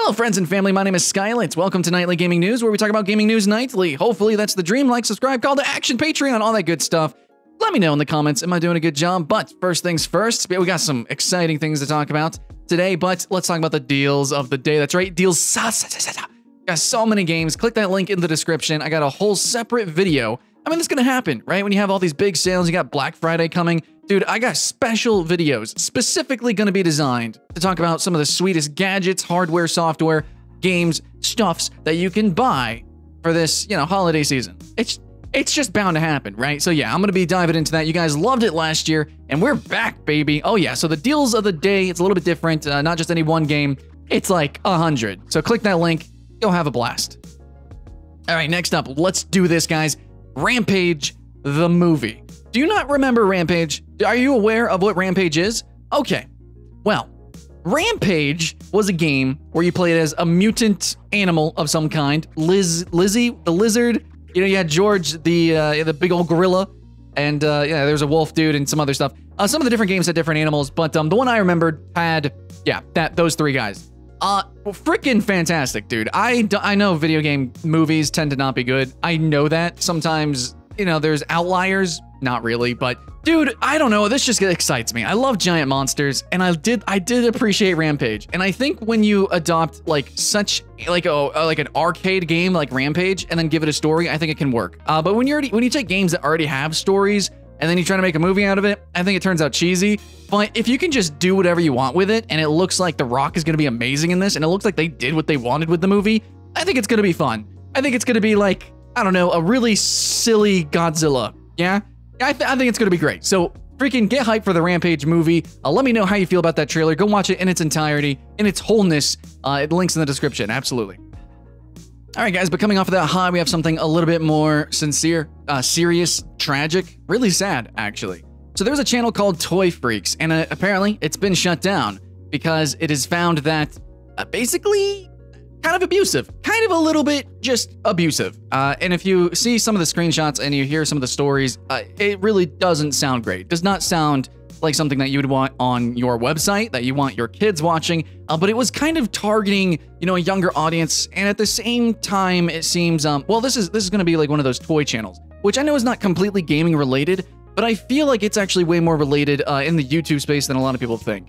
Hello friends and family, my name is Skylent. Welcome to Nightly Gaming News, where we talk about gaming news nightly. Hopefully that's the dream. Like, subscribe, call to action, Patreon, all that good stuff. Let me know in the comments, am I doing a good job? But first things first, we got some exciting things to talk about today, but let's talk about the deals of the day. That's right, deals. Got so many games. Click that link in the description. I got a whole separate video. I mean, it's gonna happen, right? When you have all these big sales, you got Black Friday coming. Dude, I got special videos specifically gonna be designed to talk about some of the sweetest gadgets, hardware, software, games, stuffs that you can buy for this, holiday season. It's just bound to happen, right? So yeah, I'm gonna be diving into that. You guys loved it last year, and we're back, baby. Oh yeah, so the deals of the day, it's a little bit different. Not just any one game, it's like 100. So click that link, you'll have a blast. All right, next up, let's do this, guys. Rampage, the movie. Do you not remember Rampage? Are you aware of what Rampage is? Okay, well, Rampage was a game where you played as a mutant animal of some kind. Lizzie, the lizard. You had George, the big old gorilla, and yeah, there's a wolf dude and some other stuff. Some of the different games had different animals, but the one I remembered had, yeah, those three guys. Freaking fantastic, dude. I know video game movies tend to not be good. I know that. Sometimes, there's outliers. Not really, but dude, I don't know. This just excites me. I love giant monsters, and I did appreciate Rampage. And I think when you adopt like an arcade game like Rampage and then give it a story, I think it can work. But when you take games that already have stories and then you try to make a movie out of it, I think it turns out cheesy. But if you can just do whatever you want with it, and it looks like The Rock is going to be amazing in this, and it looks like they did what they wanted with the movie, I think it's going to be fun. I think it's going to be like, I don't know, a really silly Godzilla. Yeah? I think it's going to be great. So freaking get hyped for the Rampage movie. Let me know how you feel about that trailer. Go watch it in its entirety, in its wholeness. Links in the description. Absolutely. All right, guys, but coming off of that high, we have something a little bit more sincere, serious, tragic, really sad, actually. So there's a channel called Toy Freaks, and apparently it's been shut down because it is found that basically kind of abusive, kind of a little bit just abusive. And if you see some of the screenshots and you hear some of the stories, it really doesn't sound great. It does not sound like something that you would want on your website, that you want your kids watching, but it was kind of targeting, a younger audience. And at the same time, it seems, well, this is going to be like one of those toy channels, which I know is not completely gaming related, but I feel like it's actually way more related in the YouTube space than a lot of people think.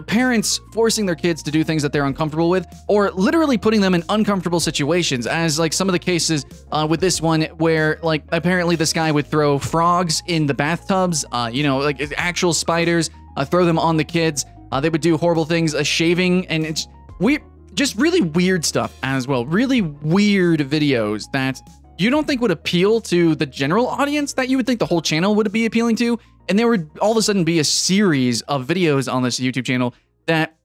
Parents forcing their kids to do things that they're uncomfortable with, or literally putting them in uncomfortable situations, as like some of the cases with this one where like apparently this guy would throw frogs in the bathtubs, like actual spiders, throw them on the kids. They would do horrible things, shaving, and it's weird, just really weird stuff as well. Really weird videos that you don't think would appeal to the general audience that you would think the whole channel would be appealing to. And there would all of a sudden be a series of videos on this YouTube channel that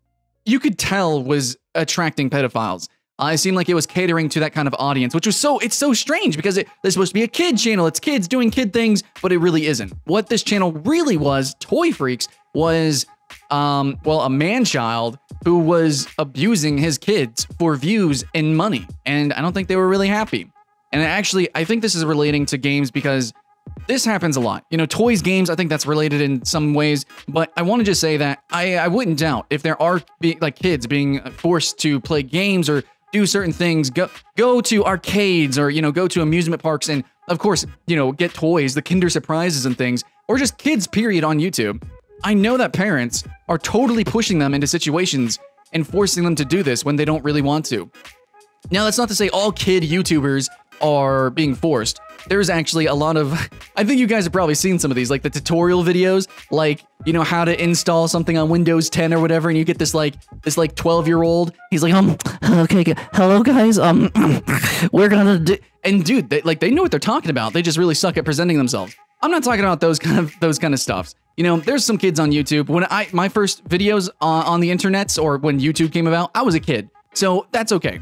you could tell was attracting pedophiles. It seemed like it was catering to that kind of audience, which was it's so strange because it's supposed to be a kid channel. It's kids doing kid things, but it really isn't. What this channel really was, Toy Freaks, was, well, a man-child who was abusing his kids for views and money. And I don't think they were really happy. And actually, I think this is relating to games because this happens a lot. Toys, games, I think that's related in some ways, but I want to just say that I wouldn't doubt if there are kids being forced to play games or do certain things, go to arcades or, go to amusement parks and of course, get toys, the Kinder Surprises and things, or just kids period on YouTube. I know that parents are totally pushing them into situations and forcing them to do this when they don't really want to. Now, that's not to say all kid YouTubers are being forced. There's actually a lot of, I think you guys have probably seen some of these, like the tutorial videos, like, how to install something on Windows 10 or whatever, and you get this 12-year-old, he's like, okay, hello guys, we're gonna do, and dude, they know what they're talking about, they just really suck at presenting themselves. I'm not talking about those kind of stuffs. There's some kids on YouTube. When my first videos on the internets, or when YouTube came about, I was a kid, so that's okay.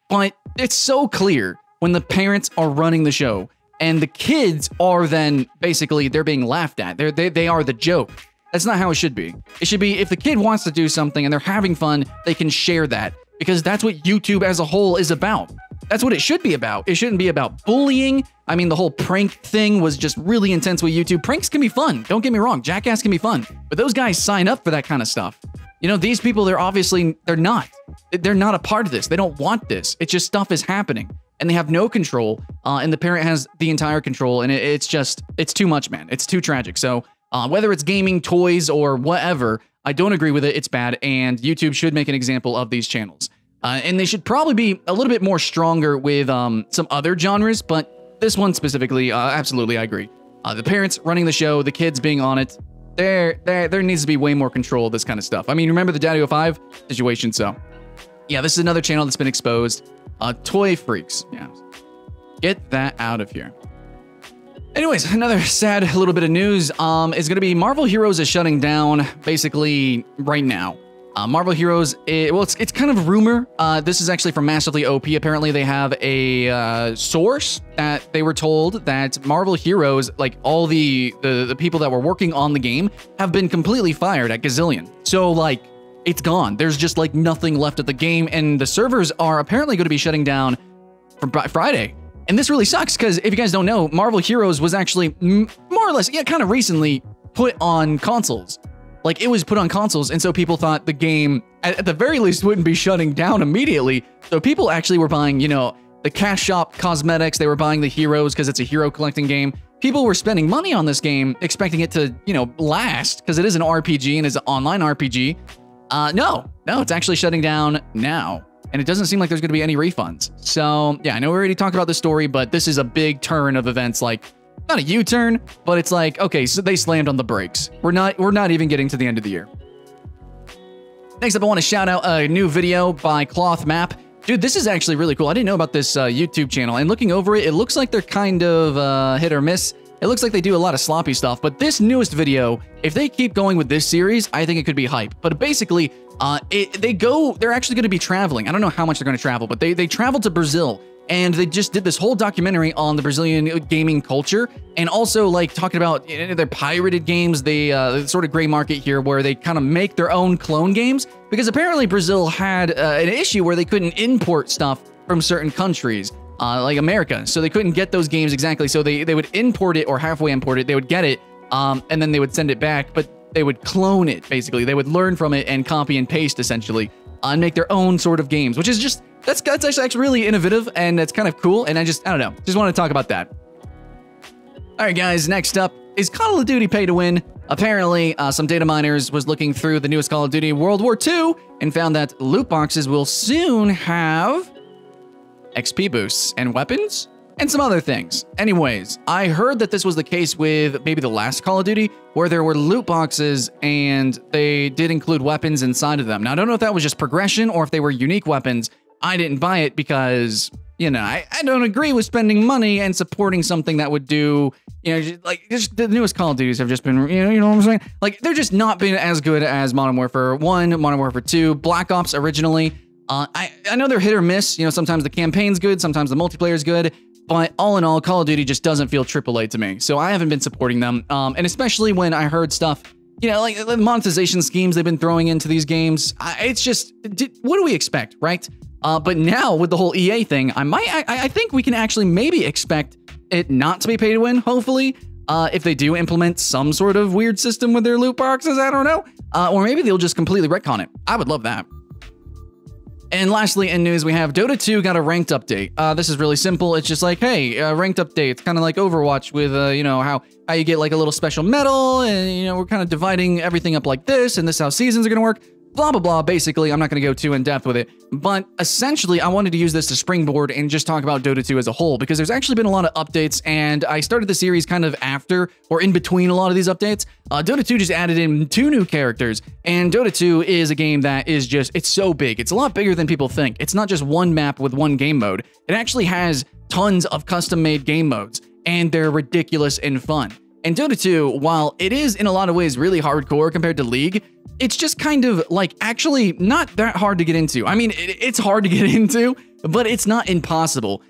But it's so clear when the parents are running the show and the kids are then basically, they're being laughed at. They are the joke. That's not how it should be. It should be if the kid wants to do something and they're having fun, they can share that, because that's what YouTube as a whole is about. That's what it should be about. It shouldn't be about bullying. I mean, the whole prank thing was just really intense with YouTube. Pranks can be fun. Don't get me wrong. Jackass can be fun. But those guys sign up for that kind of stuff. These people, they're not. they're not a part of this. They don't want this. It's just stuff is happening and they have no control. And the parent has the entire control, and it's too much, man. It's too tragic. So whether it's gaming, toys, or whatever, I don't agree with it. It's bad, and YouTube should make an example of these channels. And they should probably be a little bit more stronger with some other genres, but this one specifically, absolutely, I agree. The parents running the show, the kids being on it, there needs to be way more control of this kind of stuff. I mean, remember the Daddy 05 situation? So, yeah, this is another channel that's been exposed. Toy freaks. Yeah. Get that out of here. Anyways, another sad little bit of news is going to be Marvel Heroes is shutting down basically right now. Marvel Heroes, it's kind of a rumor. This is actually from Massively OP. Apparently, they have a source that they were told that Marvel Heroes, like all the people that were working on the game, have been completely fired at Gazillion. So, like, it's gone. There's just, like, nothing left of the game, and the servers are apparently going to be shutting down for Friday. And this really sucks, because if you guys don't know, Marvel Heroes was actually more or less, yeah, kind of recently put on consoles. Like, it was put on consoles, and so people thought the game, at the very least, wouldn't be shutting down immediately. So people actually were buying, you know, the cash shop cosmetics. They were buying the heroes because it's a hero collecting game. People were spending money on this game, expecting it to, you know, last, because it is an RPG and it's an online RPG. No, it's actually shutting down now. And it doesn't seem like there's going to be any refunds. So, yeah, I know we already talked about this story, but this is a big turn of events, like, not a U-turn, but it's like, okay, so they slammed on the brakes. We're not even getting to the end of the year. Next up, I want to shout out a new video by Cloth Map. Dude, this is actually really cool. I didn't know about this YouTube channel, and looking over it, it looks like they're kind of hit or miss. It looks like they do a lot of sloppy stuff, but this newest video, if they keep going with this series, I think it could be hype. But basically, they're actually going to be traveling. I don't know how much they're going to travel, but they traveled to Brazil. And they just did this whole documentary on the Brazilian gaming culture, and also like talking about their pirated games, the sort of gray market here where they kind of make their own clone games, because apparently Brazil had an issue where they couldn't import stuff from certain countries, like America. So they couldn't get those games exactly. So they would import it or halfway import it. They would get it, and then they would send it back, but they would clone it, basically. They would learn from it and copy and paste, essentially, and make their own sort of games, which is just... That's actually really innovative, and it's kind of cool, and I don't know. Just want to talk about that. All right, guys, next up is Call of Duty Pay to Win. Apparently, some data miners was looking through the newest Call of Duty World War II and found that loot boxes will soon have XP boosts and weapons and some other things. Anyways, I heard that this was the case with maybe the last Call of Duty, where there were loot boxes and they did include weapons inside of them. Now, I don't know if that was just progression or if they were unique weapons. I didn't buy it because, you know, I don't agree with spending money and supporting something that would do, you know, just the newest Call of Duties have just been, you know what I'm saying? Like, they're just not been as good as Modern Warfare 1, Modern Warfare 2, Black Ops originally. I know they're hit or miss. You know, sometimes the campaign's good, sometimes the multiplayer's good. But all in all, Call of Duty just doesn't feel AAA to me. So I haven't been supporting them. And especially when I heard stuff, you know, like the monetization schemes they've been throwing into these games. It's just, what do we expect, right? But now with the whole EA thing, I think we can actually maybe expect it not to be pay to win, hopefully, if they do implement some sort of weird system with their loot boxes, I don't know. Or maybe they'll just completely retcon it. I would love that. And lastly, in news, we have Dota 2 got a ranked update. This is really simple. It's just like, hey, ranked update. It's kind of like Overwatch with, you know, how you get like a little special medal, and, you know, we're kind of dividing everything up like this, and this is how seasons are going to work. Blah, blah, blah. Basically, I'm not going to go too in depth with it, but essentially, I wanted to use this to springboard and just talk about Dota 2 as a whole, because there's actually been a lot of updates, and I started the series kind of after or in between a lot of these updates. Dota 2 just added in 2 new characters, and Dota 2 is a game that is just, it's so big. It's a lot bigger than people think. It's not just one map with one game mode. It actually has tons of custom-made game modes, and they're ridiculous and fun. And Dota 2, while it is in a lot of ways really hardcore compared to League, it's just kind of like actually not that hard to get into. I mean, it's hard to get into, but it's not impossible.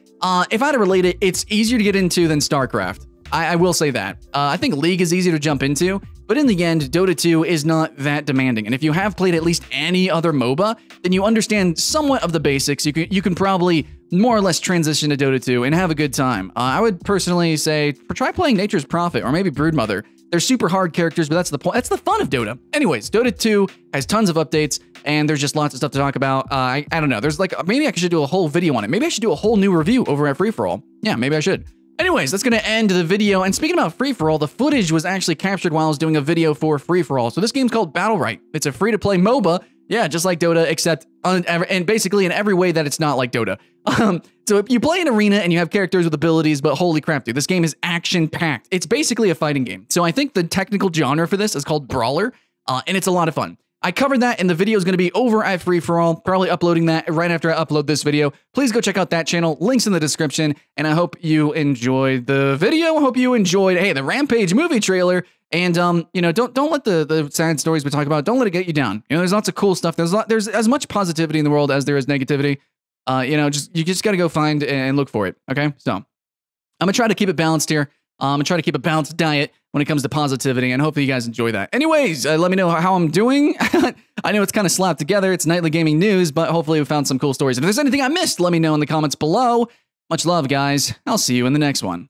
If I had to relate it, it's easier to get into than StarCraft. I will say that. I think League is easier to jump into, But in the end, Dota 2 is not that demanding. And if you have played at least any other MOBA, then you understand somewhat of the basics. You can probably more or less transition to Dota 2 and have a good time. I would personally say try playing Nature's Prophet or maybe Broodmother. They're super hard characters, but that's the point. That's the fun of Dota. Anyways, Dota 2 has tons of updates, and there's just lots of stuff to talk about. I don't know. There's like, maybe I should do a whole video on it. Maybe I should do a whole new review over at Free-For-All. Yeah, maybe I should. Anyways, that's going to end the video. And speaking about Free-For-All, the footage was actually captured while I was doing a video for Free-For-All. So this game's called Battle Right. It's a free-to-play MOBA. Yeah, just like Dota, except and basically in every way that it's not like Dota. So if you play an arena and you have characters with abilities, but holy crap, dude, this game is action-packed. It's basically a fighting game. So I think the technical genre for this is called Brawler, and it's a lot of fun. I covered that, and the video is going to be over at Free-For-All, probably uploading that right after I upload this video. Please go check out that channel. Links in the description, and I hope you enjoyed the video. I hope you enjoyed, hey, the Rampage movie trailer. And you know, don't let the sad stories we talk about, don't let it get you down. You know, there's lots of cool stuff. There's as much positivity in the world as there is negativity. You know, you just got to go find and look for it. Okay, so I'm gonna try to keep it balanced here. I'm gonna try to keep a balanced diet when it comes to positivity, and hopefully you guys enjoy that. Anyways, let me know how I'm doing. I know it's kind of slapped together. It's nightly gaming news, but hopefully we found some cool stories. If there's anything I missed, let me know in the comments below. Much love, guys. I'll see you in the next one.